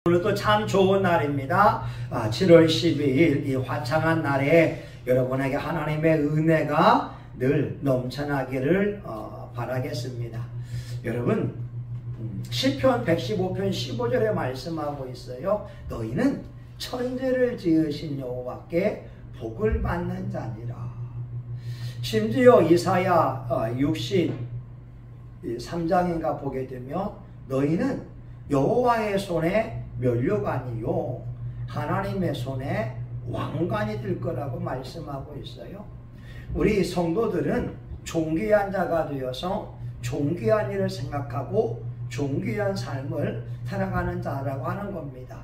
오늘도 참 좋은 날입니다. 7월 12일 이 화창한 날에 여러분에게 하나님의 은혜가 늘 넘쳐나기를 바라겠습니다. 여러분, 시편 115편 15절에 말씀하고 있어요. 너희는 천지를 지으신 여호와께 복을 받는 자니라. 심지어 이사야 63장인가 보게 되면 너희는 여호와의 손에 면류관이요 하나님의 손에 왕관이 될 거라고 말씀하고 있어요. 우리 성도들은 존귀한 자가 되어서 존귀한 일을 생각하고 존귀한 삶을 살아가는 자라고 하는 겁니다.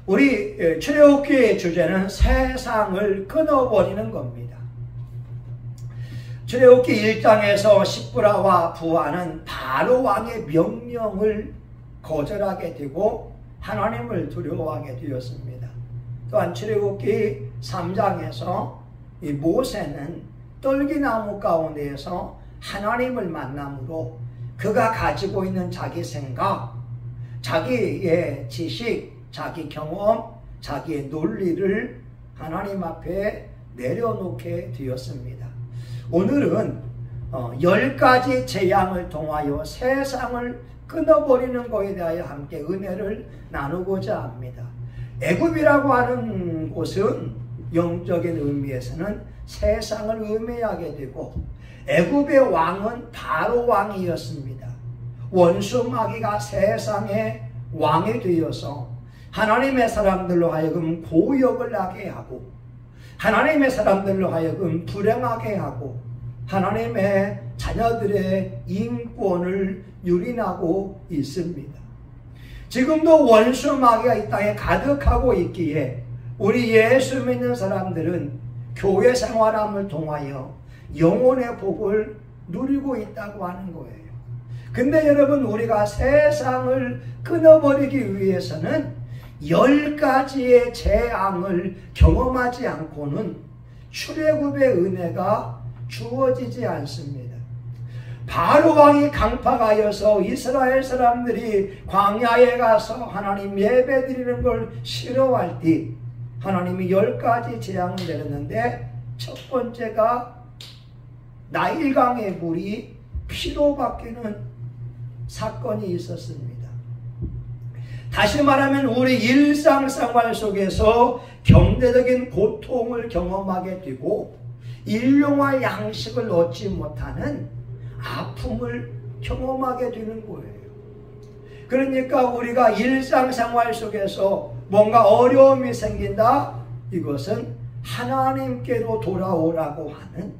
우리 출애굽기의 주제는 세상을 끊어버리는 겁니다. 출애굽기 1장에서 십브라와 부하는 바로 왕의 명령을 거절하게 되고 하나님을 두려워하게 되었습니다. 또한 출애굽기 3장에서 이 모세는 떨기나무 가운데에서 하나님을 만남으로 그가 가지고 있는 자기 생각, 자기의 지식, 자기 경험, 자기의 논리를 하나님 앞에 내려놓게 되었습니다. 오늘은 10가지 재앙을 통하여 세상을 끊어버리는 것에 대하여 함께 은혜를 나누고자 합니다. 애굽이라고 하는 곳은 영적인 의미에서는 세상을 의미하게 되고 애굽의 왕은 바로 왕이었습니다. 원수 마귀가 세상의 왕이 되어서 하나님의 사람들로 하여금 고역을 하게 하고 하나님의 사람들로 하여금 불행하게 하고 하나님의 자녀들의 인권을 유린하고 있습니다. 지금도 원수 마귀가 이 땅에 가득하고 있기에 우리 예수 믿는 사람들은 교회 생활함을 통하여 영혼의 복을 누리고 있다고 하는 거예요. 근데 여러분, 우리가 세상을 끊어버리기 위해서는 10가지의 재앙을 경험하지 않고는 출애굽의 은혜가 주어지지 않습니다. 바로 왕이 강팍하여서 이스라엘 사람들이 광야에 가서 하나님 예배드리는 걸 싫어할 때 하나님이 10가지 재앙을 내렸는데 첫 번째가 나일강의 물이 피로 바뀌는 사건이 있었습니다. 다시 말하면 우리 일상생활 속에서 경제적인 고통을 경험하게 되고 일용할 양식을 얻지 못하는 아픔을 경험하게 되는 거예요. 그러니까 우리가 일상생활 속에서 뭔가 어려움이 생긴다? 이것은 하나님께로 돌아오라고 하는,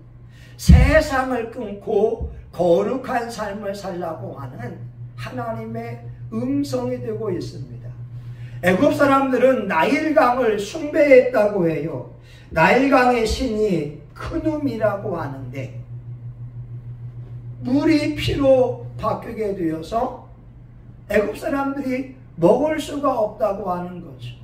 세상을 끊고 거룩한 삶을 살라고 하는 하나님의 음성이 되고 있습니다. 애굽 사람들은 나일강을 숭배했다고 해요. 나일강의 신이 크눔이라고 하는데 물이 피로 바뀌게 되어서 애굽 사람들이 먹을 수가 없다고 하는 거죠.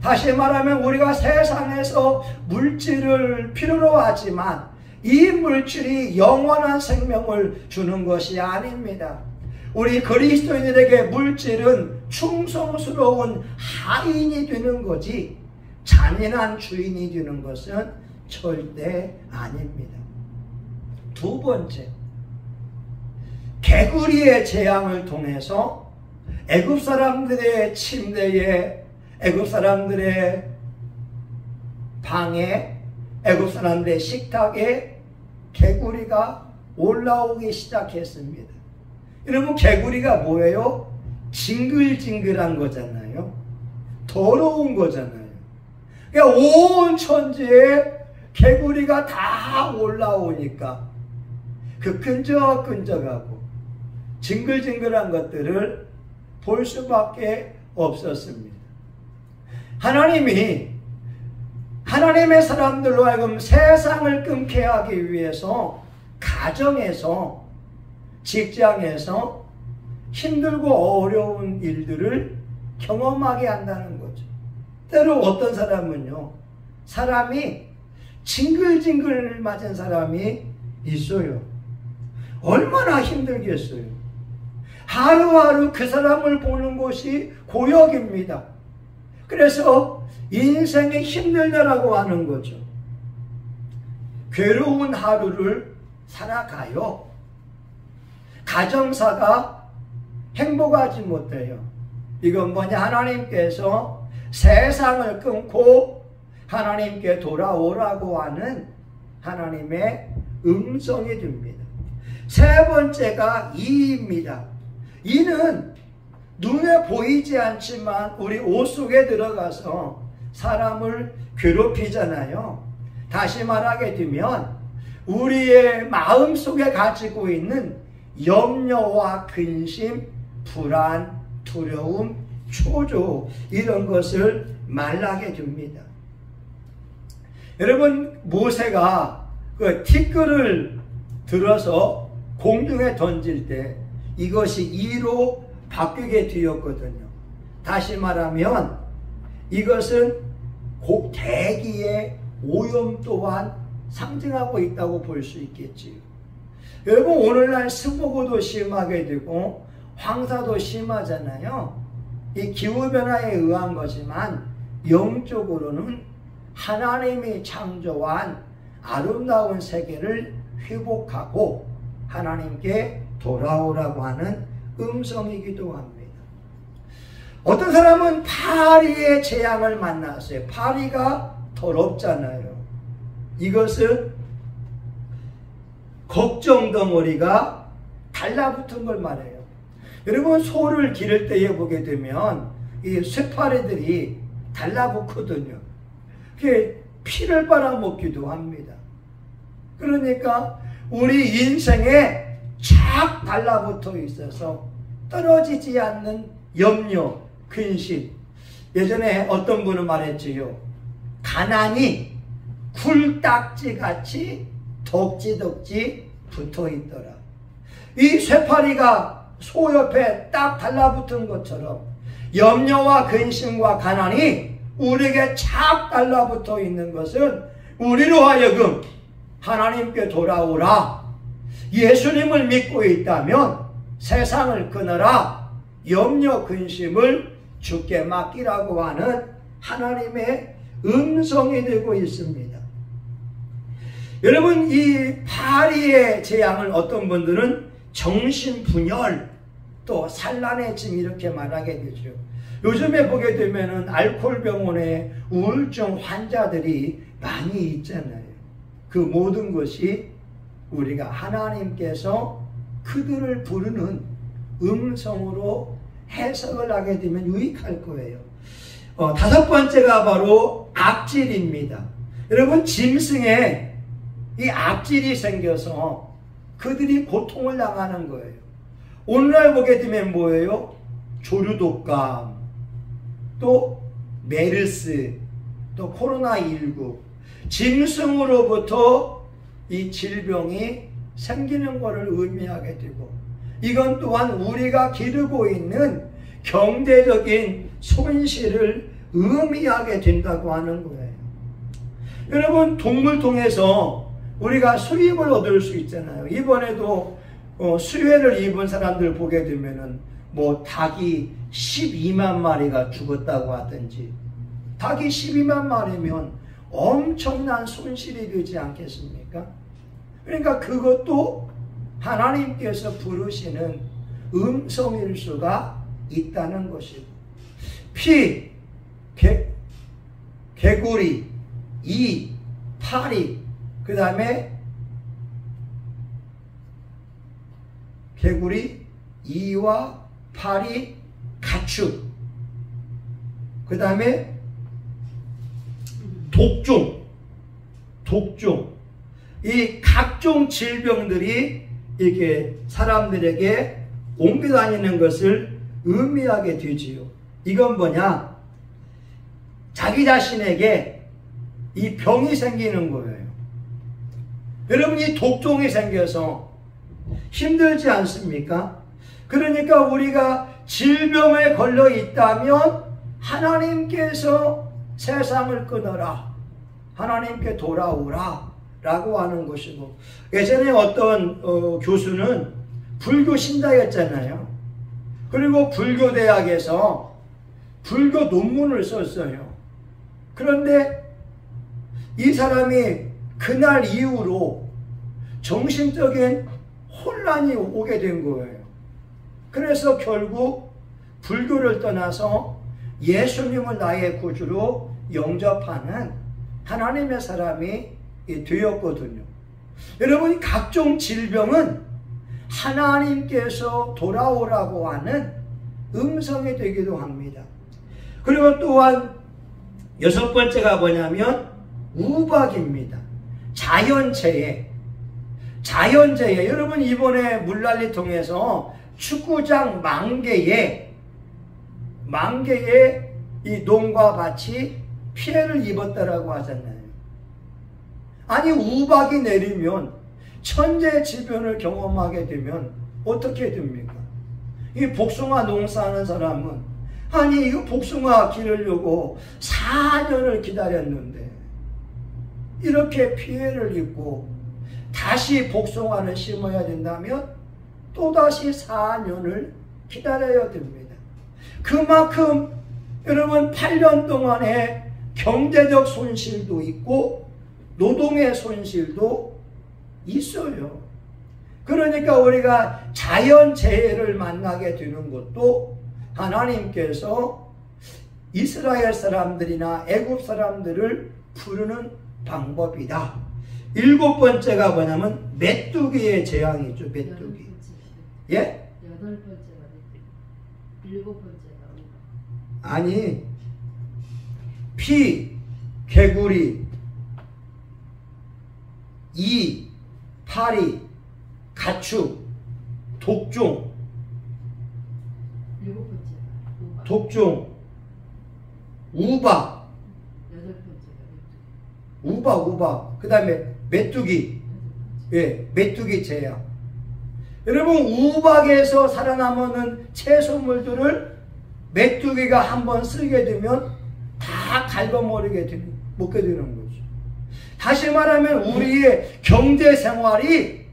다시 말하면 우리가 세상에서 물질을 필요로 하지만 이 물질이 영원한 생명을 주는 것이 아닙니다. 우리 그리스도인들에게 물질은 충성스러운 하인이 되는 거지 잔인한 주인이 되는 것은 절대 아닙니다. 두 번째, 개구리의 재앙을 통해서 애굽 사람들의 침대에, 애굽 사람들의 방에, 애굽 사람들의 식탁에 개구리가 올라오기 시작했습니다. 여러분, 개구리가 뭐예요? 징글징글한 거잖아요. 더러운 거잖아요. 그러니까 온 천지에 개구리가 다 올라오니까 그 끈적끈적하고 징글징글한 것들을 볼 수밖에 없었습니다. 하나님이 하나님의 사람들로 하여금 세상을 끊게 하기 위해서 가정에서, 직장에서 힘들고 어려운 일들을 경험하게 한다는 거죠. 때로 어떤 사람은요, 사람이 징글징글 맞은 사람이 있어요. 얼마나 힘들겠어요. 하루하루 그 사람을 보는 것이 고역입니다. 그래서 인생이 힘들다라고 하는 거죠. 괴로운 하루를 살아가요. 가정사가 행복하지 못해요. 이건 뭐냐? 하나님께서 세상을 끊고 하나님께 돌아오라고 하는 하나님의 음성이 됩니다. 세 번째가 이입니다. 이는 눈에 보이지 않지만 우리 옷 속에 들어가서 사람을 괴롭히잖아요. 다시 말하게 되면 우리의 마음 속에 가지고 있는 염려와 근심, 불안, 두려움, 초조 이런 것을 말하게 됩니다. 여러분, 모세가 그 티끌을 들어서 공중에 던질 때 이것이 이로 바뀌게 되었거든요. 다시 말하면 이것은 대기의 오염 또한 상징하고 있다고 볼 수 있겠지요. 여러분, 오늘날 스모그도 심하게 되고 황사도 심하잖아요. 이 기후변화에 의한 거지만 영적으로는 하나님이 창조한 아름다운 세계를 회복하고 하나님께 돌아오라고 하는 음성이기도 합니다. 어떤 사람은 파리의 재앙을 만났어요. 파리가 더럽잖아요. 이것은 걱정 덩어리가 달라붙은 걸 말해요. 여러분, 소를 기를 때에 보게 되면 이 쇠파리들이 달라붙거든요. 그게 피를 빨아먹기도 합니다. 그러니까 우리 인생에 착 달라붙어 있어서 떨어지지 않는 염려, 근심. 예전에 어떤 분은 말했지요. 가난이 굴딱지같이 덕지덕지 붙어있더라. 이 쇠파리가 소 옆에 딱 달라붙은 것처럼 염려와 근심과 가난이 우리에게 착 달라붙어 있는 것은 우리로 하여금 하나님께 돌아오라. 예수님을 믿고 있다면 세상을 끊어라. 염려 근심을 주께 맡기라고 하는 하나님의 음성이 되고 있습니다. 여러분, 이 파리의 재앙을 어떤 분들은 정신분열 또 산란의 짐 이렇게 말하게 되죠. 요즘에 보게 되면은 알코올 병원에 우울증 환자들이 많이 있잖아요. 그 모든 것이 우리가 하나님께서 그들을 부르는 음성으로 해석을 하게 되면 유익할 거예요. 다섯 번째가 바로 악질입니다. 여러분, 짐승에 이 악질이 생겨서 그들이 고통을 당하는 거예요. 오늘날 보게 되면 뭐예요? 조류독감, 또 메르스, 또 코로나19 짐승으로부터 이 질병이 생기는 것을 의미하게 되고, 이건 또한 우리가 기르고 있는 경제적인 손실을 의미하게 된다고 하는 거예요. 여러분, 동물 통해서 우리가 수입을 얻을 수 있잖아요. 이번에도 수해를 입은 사람들 보게 되면은 뭐 닭이 12만 마리가 죽었다고 하든지, 닭이 12만 마리면 엄청난 손실이 되지 않겠습니까? 그러니까 그것도 하나님께서 부르시는 음성일 수가 있다는 것이고, 피, 개구리, 이, 파리, 그 다음에 개구리, 이와 파리, 가축, 그 다음에 독종, 이 각종 질병들이 이렇게 사람들에게 옮겨 다니는 것을 의미하게 되지요. 이건 뭐냐? 자기 자신에게 이 병이 생기는 거예요. 여러분, 이 독종이 생겨서 힘들지 않습니까? 그러니까 우리가 질병에 걸려 있다면 하나님께서 세상을 끊어라, 하나님께 돌아오라 라고 하는 것이고, 예전에 어떤 교수는 불교 신자였잖아요. 그리고 불교대학에서 불교 논문을 썼어요. 그런데 이 사람이 그날 이후로 정신적인 혼란이 오게 된 거예요. 그래서 결국 불교를 떠나서 예수님을 나의 구주로 영접하는 하나님의 사람이 되었거든요. 여러분, 각종 질병은 하나님께서 돌아오라고 하는 음성이 되기도 합니다. 그리고 또한 6번째가 뭐냐면 우박입니다. 자연재해. 여러분, 이번에 물난리 통해서 축구장 만개에 이 농가 밭이 피해를 입었다라고 하잖아요. 아니, 우박이 내리면 천재지변을 경험하게 되면 어떻게 됩니까? 이 복숭아 농사하는 사람은 아니, 이거 복숭아 기르려고 4년을 기다렸는데 이렇게 피해를 입고 다시 복숭아를 심어야 된다면 또다시 4년을 기다려야 됩니다. 그만큼 여러분 8년 동안의 경제적 손실도 있고 노동의 손실도 있어요. 그러니까 우리가 자연재해를 만나게 되는 것도 하나님께서 이스라엘 사람들이나 애굽 사람들을 부르는 방법이다. 7번째가 뭐냐면 메뚜기의 재앙이죠. 메뚜기. 예? 7번째가 아니, 피, 개구리, 이, 파리, 가축, 독종, 우박, 우박, 그 다음에 메뚜기, 예, 메뚜기 재앙. 여러분, 우박에서 살아남는 채소물들을 메뚜기가 한번 쓰게 되면 다 갉아먹게 먹게 되는 거죠. 다시 말하면 우리의 경제 생활이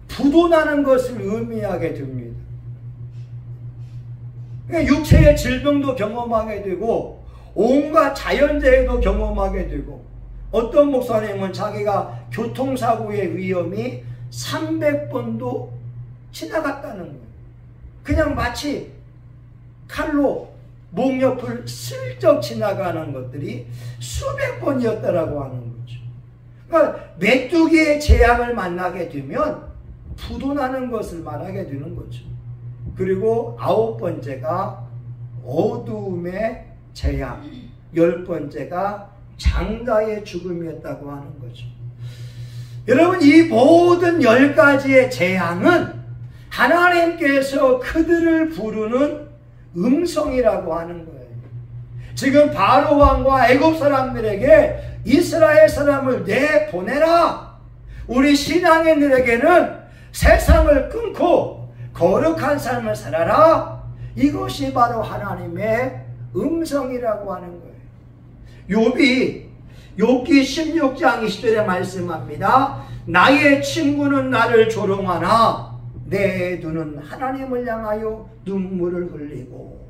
부도나는 것을 의미하게 됩니다. 그러니까 육체의 질병도 경험하게 되고 온갖 자연재해도 경험하게 되고, 어떤 목사님은 자기가 교통사고의 위험이 300번도 지나갔다는 거예요. 그냥 마치 칼로 목 옆을 슬쩍 지나가는 것들이 수백 번이었다라고 하는 거죠. 그러니까 메뚜기의 재앙을 만나게 되면 부도나는 것을 말하게 되는 거죠. 그리고 9번째가 어두움의 재앙, 10번째가 장자의 죽음이었다고 하는 거죠. 여러분, 이 모든 10가지의 재앙은 하나님께서 그들을 부르는 음성이라고 하는 거예요. 지금 바로 왕과 애굽 사람들에게 이스라엘 사람을 내보내라. 우리 신앙인들에게는 세상을 끊고 거룩한 삶을 살아라. 이것이 바로 하나님의 음성이라고 하는 거예요. 욥기 16장 20절에 말씀합니다. 나의 친구는 나를 조롱하나 내 눈은 하나님을 향하여 눈물을 흘리고.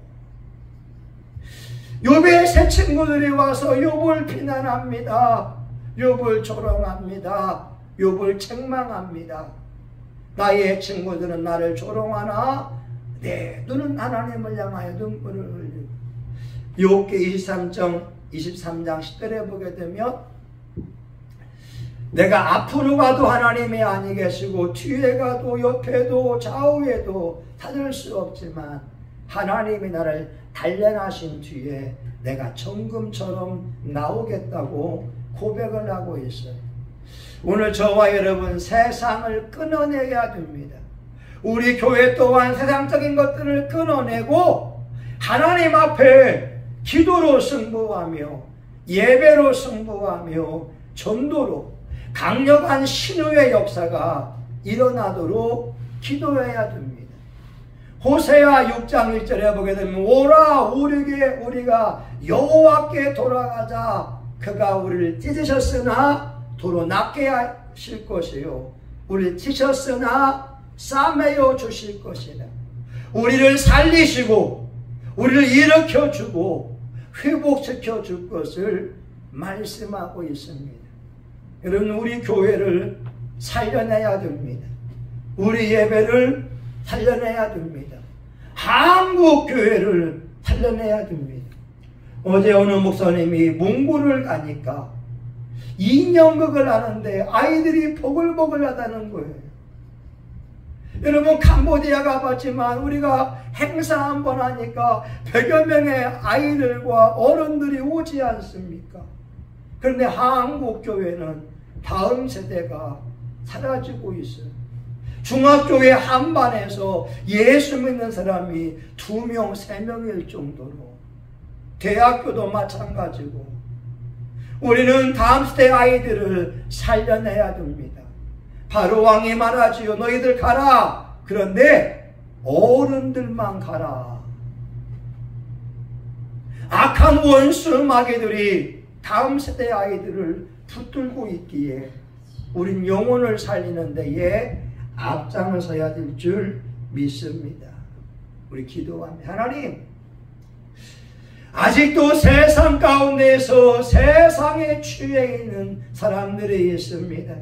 욥의 새 친구들이 와서 욥을 비난합니다. 욥을 조롱합니다. 욥을 책망합니다. 나의 친구들은 나를 조롱하나 내 눈은 하나님을 향하여 눈물을 흘리고. 욥기 23장 10절에 보게 되면 내가 앞으로 가도 하나님이 아니 계시고 뒤에 가도 옆에도 좌우에도 찾을 수 없지만 하나님이 나를 단련하신 뒤에 내가 정금처럼 나오겠다고 고백을 하고 있어요. 오늘 저와 여러분 세상을 끊어내야 됩니다. 우리 교회 또한 세상적인 것들을 끊어내고 하나님 앞에 기도로 승부하며 예배로 승부하며 전도로 강력한 신유의 역사가 일어나도록 기도해야 됩니다. 호세아 6장 1절에 보게 되면 오라 우리가 여호와께 돌아가자. 그가 우리를 찢으셨으나 도로 낫게 하실 것이요 우리를 찢으셨으나 싸매어 주실 것이다. 우리를 살리시고 우리를 일으켜주고 회복시켜 줄 것을 말씀하고 있습니다. 여러분, 우리 교회를 살려내야 됩니다. 우리 예배를 살려내야 됩니다. 한국 교회를 살려내야 됩니다. 어제 어느 목사님이 몽골을 가니까 인형극을 하는데 아이들이 보글보글 하다는 거예요. 여러분, 캄보디아 가봤지만 우리가 행사 한번 하니까 100여 명의 아이들과 어른들이 오지 않습니까? 그런데 한국 교회는 다음 세대가 사라지고 있어요. 중학교의 한 반에서 예수 믿는 사람이 2명, 3명일 정도로, 대학교도 마찬가지고, 우리는 다음 세대 아이들을 살려내야 됩니다. 바로 왕이 말하지요. 너희들 가라. 그런데 어른들만 가라. 악한 원수 마귀들이 다음 세대 아이들을 붙들고 있기에 우린 영혼을 살리는 데에 앞장을 서야 될 줄 믿습니다. 우리 기도합니다. 하나님, 아직도 세상 가운데서 세상에 취해 있는 사람들이 있습니다.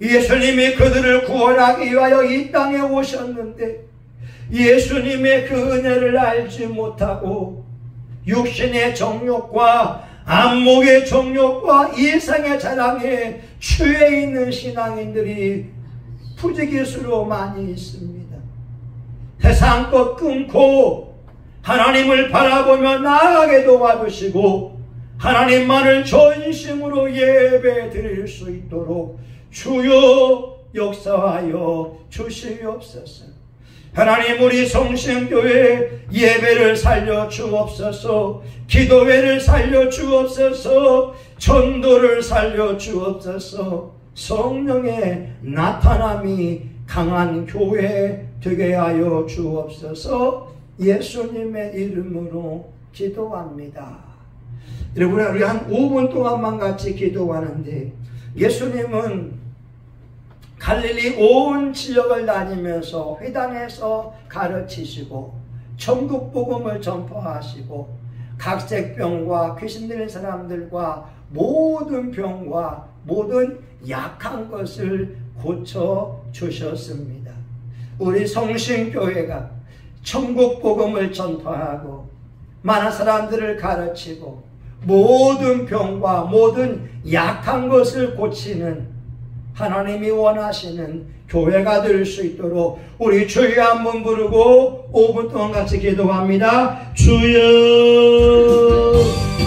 예수님이 그들을 구원하기 위하여 이 땅에 오셨는데 예수님의 그 은혜를 알지 못하고 육신의 정욕과 안목의 정욕과 이상의 자랑에 취해 있는 신앙인들이 부지기수로 많이 있습니다. 세상 것 끊고 하나님을 바라보며 나아가게 도와주시고 하나님만을 전심으로 예배 드릴 수 있도록 주여 역사하여 주시옵소서. 하나님, 우리 성신교회 예배를 살려 주옵소서. 기도회를 살려 주옵소서. 전도를 살려 주옵소서. 성령의 나타남이 강한 교회 되게 하여 주옵소서. 예수님의 이름으로 기도합니다. 여러분, 우리 한 5분 동안만 같이 기도하는데, 예수님은 갈릴리 온 지역을 다니면서 회당에서 가르치시고 천국 복음을 전파하시고 각색병과 귀신 들린 사람들과 모든 병과 모든 약한 것을 고쳐 주셨습니다. 우리 성신교회가 천국 복음을 전파하고 많은 사람들을 가르치고 모든 병과 모든 약한 것을 고치는 하나님이 원하시는 교회가 될 수 있도록 우리 주여 한번 부르고 5분 동안 같이 기도합니다. 주여.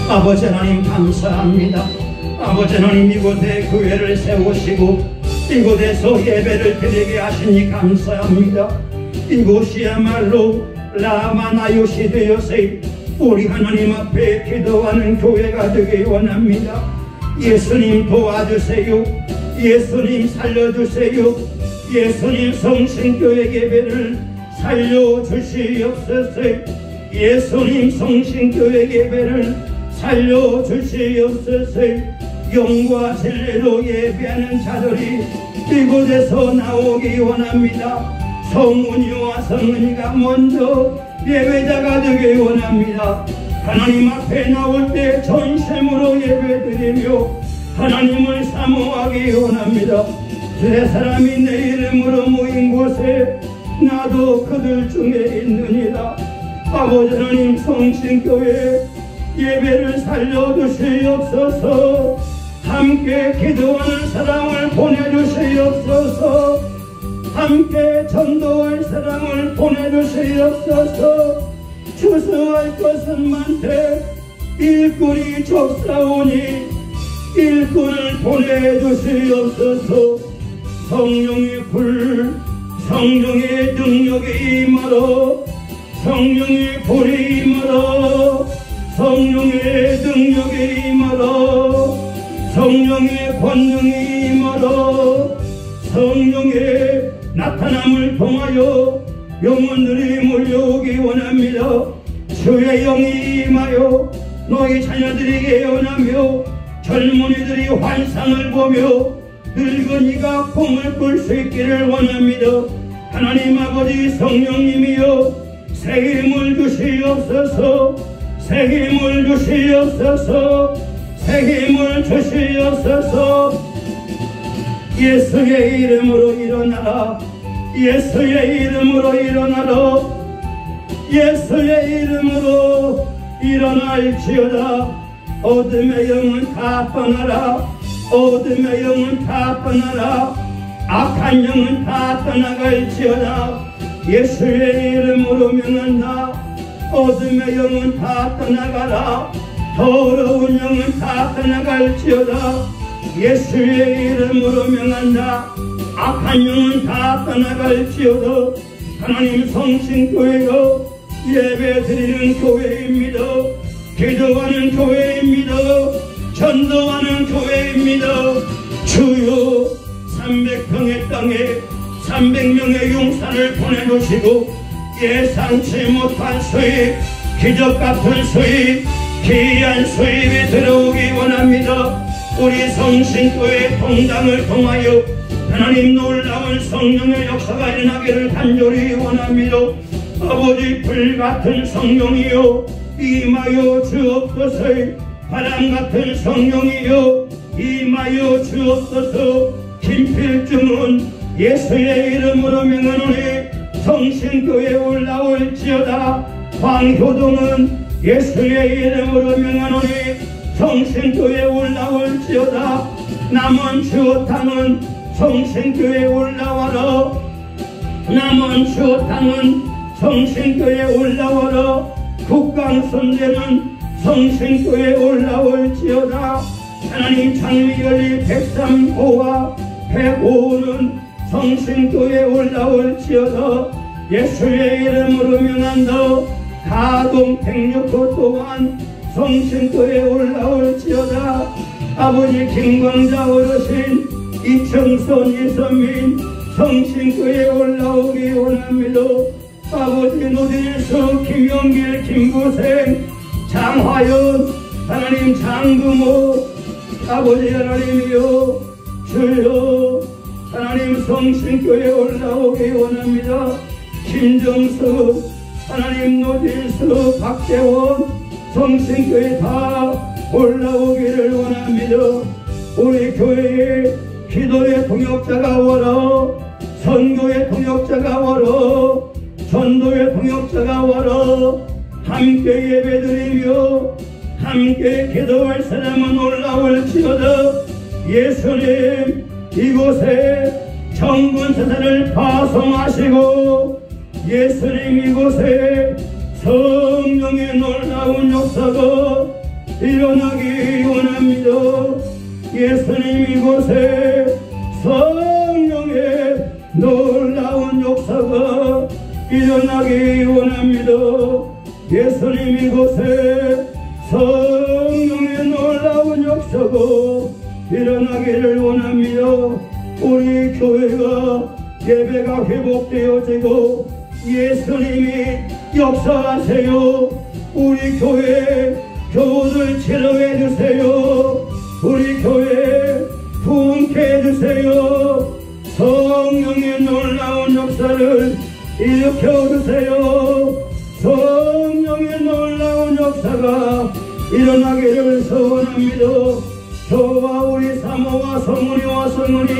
아버지 하나님 감사합니다. 아버지 하나님, 이곳에 교회를 세우시고 이곳에서 예배를 드리게 하시니 감사합니다. 이곳이야말로 라마나요시 되어세 우리 하나님 앞에 기도하는 교회가 되길 원합니다. 예수님 도와주세요. 예수님 살려주세요. 예수님 성신교회 예배를 살려주시옵소서. 예수님 성신교회 예배를 살려주시옵소서. 영과 진리로 예배하는 자들이 이곳에서 나오기 원합니다. 성은이와 성은이가 먼저 예배자가 되길 원합니다. 하나님 앞에 나올 때 전심으로 예배드리며 하나님을 사모하기 원합니다. 세 사람이 내 이름으로 모인 곳에 나도 그들 중에 있느니라. 아버지 하나님, 성신교회 예배를 살려주시옵소서. 함께 기도하는 사람을 보내주시옵소서. 함께 전도할 사람을 보내주시옵소서. 추수할 것은 많되 일꾼이 적사오니 일꾼을 보내주시옵소서. 성령의 불, 성령의 능력이 임하러, 성령의 불이 임하러, 성령의 능력이 임하러, 성령의 권능이 임하러, 성령의 나타남을 통하여 영혼들이 몰려오기 원합니다. 주의 영이 임하여 너희 자녀들에게 원하며 젊은이들이 환상을 보며 늙은이가 꿈을 꿀 수 있기를 원합니다. 하나님 아버지 성령님이여 새 힘을 주시옵소서. 새 힘을 주시옵소서. 새 힘을 주시옵소서. 예수의 이름으로 일어나라. 예수의 이름으로 일어나라. 예수의 이름으로 일어날지어다. 어둠의 영은 다 떠나라. 어둠의 영은 다 떠나라. 악한 영은 다 떠나갈지어다. 예수의 이름으로 명한다. 어둠의 영은 다 떠나가라. 더러운 영은 다 떠나갈지어다. 예수의 이름으로 명한다. 악한 영은 다 떠나갈지어다. 하나님 성신교회가 예배드리는 교회입니다. 기도하는 교회입니다. 전도하는 교회입니다. 주여 300평의 땅에 300명의 용사를 보내주시고 예상치 못한 수입, 기적같은 수입, 기이한 수입이 들어오기 원합니다. 우리 성신교회 통당을 통하여 하나님 놀라운 성령의 역사가 일어나기를 간절히 원합니다. 아버지 불같은 성령이여 임하여 주옵소서. 바람같은 성령이여 임하여 주옵소서. 김필중은 예수의 이름으로 명하노니 성신교회에 올라올지어다. 황효동은 예수의 이름으로 명하노니 성신교회에 올라올지어다. 남원 주호탕은 성신교회에 올라와라. 남원 주호탕은 성신교회에 올라와라. 국강선대는 성신교회에 올라올지어다. 하나님 장미열리 103호와 105호는 성신교회에 올라올지어다. 예수의 이름으로 명한다. 가동 106호 또한 성신교회에 올라올지어다. 아버지 김광자 어르신, 이청선, 이선민 성신교회에 올라오기 원합니다. 아버지 노진수, 김영길, 김구생, 장화연, 하나님 장금호, 아버지 하나님이여 주여 하나님 성신교회에 올라오기 원합니다. 김정수, 하나님 노진수, 박재원 성신교회 다 올라오기를 원합니다. 우리 교회에 기도의 동역자가 와라. 선교의 동역자가 와라. 전도의 동역자가 와라. 함께 예배드리며 함께 기도할 사람은 올라올지어다. 예수님 이곳에 정군사사를 파송하시고 예수님 이곳에 성령의 놀라운 역사가 일어나기 원합니다. 예수님 이곳에 성령의 놀라운 역사가 일어나기 원합니다. 예수님 이곳에 성령의 놀라운 역사가 일어나기를 원합니다. 우리 교회가 예배가 회복되어지고 예수님이 역사하세요. 우리 교회 교우들 치료해 주세요. 우리 교회 부흥케 해주세요. 성령의 놀라운 역사를 일으켜 주세요. 성령의 놀라운 역사가 일어나기를 소원합니다. 저와 우리 사모와 성문이와 성문이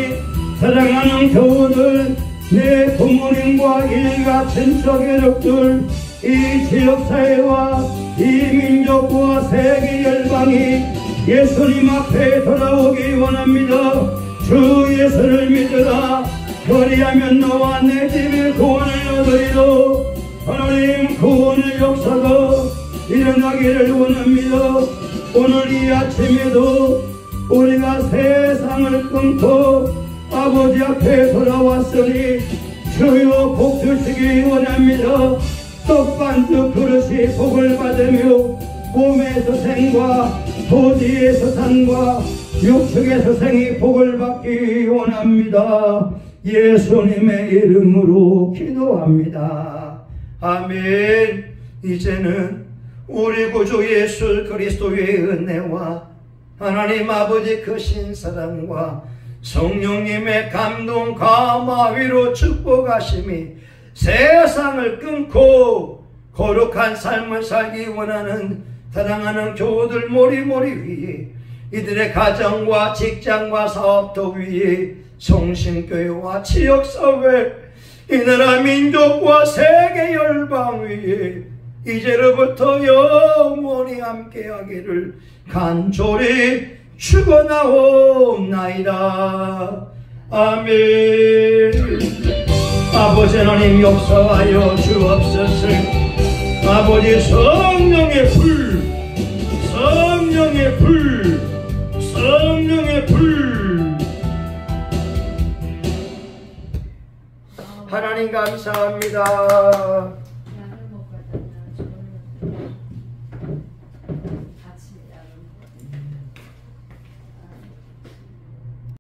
사랑하는 교우들, 내 부모님과 일가 친척 가족들, 이 지역사회와 이 민족과 세계 열방이 예수님 앞에 돌아오기 원합니다. 주 예수를 믿으라. 그리하면 너와 내 집에 구원을 얻으리로. 하나님 구원의 역사가 일어나기를 원합니다. 오늘 이 아침에도 우리가 세상을 끊고 아버지 앞에 돌아왔으니 주여 복 주시기 원합니다. 떡반죽 그릇이 복을 받으며 몸에서 생과 토지에서 산과 육축에서 생이 복을 받기 원합니다. 예수님의 이름으로 기도합니다. 아멘. 이제는 우리 구주 예수 그리스도의 은혜와 하나님 아버지 크신 사랑과 성령님의 감동과 마위로 축복하심이 세상을 끊고 거룩한 삶을 살기 원하는 사랑하는 교우들 모리모리 위에, 이들의 가정과 직장과 사업도 위에, 성신교회와 지역사회, 이 나라 민족과 세계 열방 위에 이제로부터 영원히 함께하기를 간절히 축원하옵나이다. 아멘. 아버지 하나님 역사하여 주옵소서. 아버지 성령의 불, 성령의 불, 성령의 불. 하나님 감사합니다.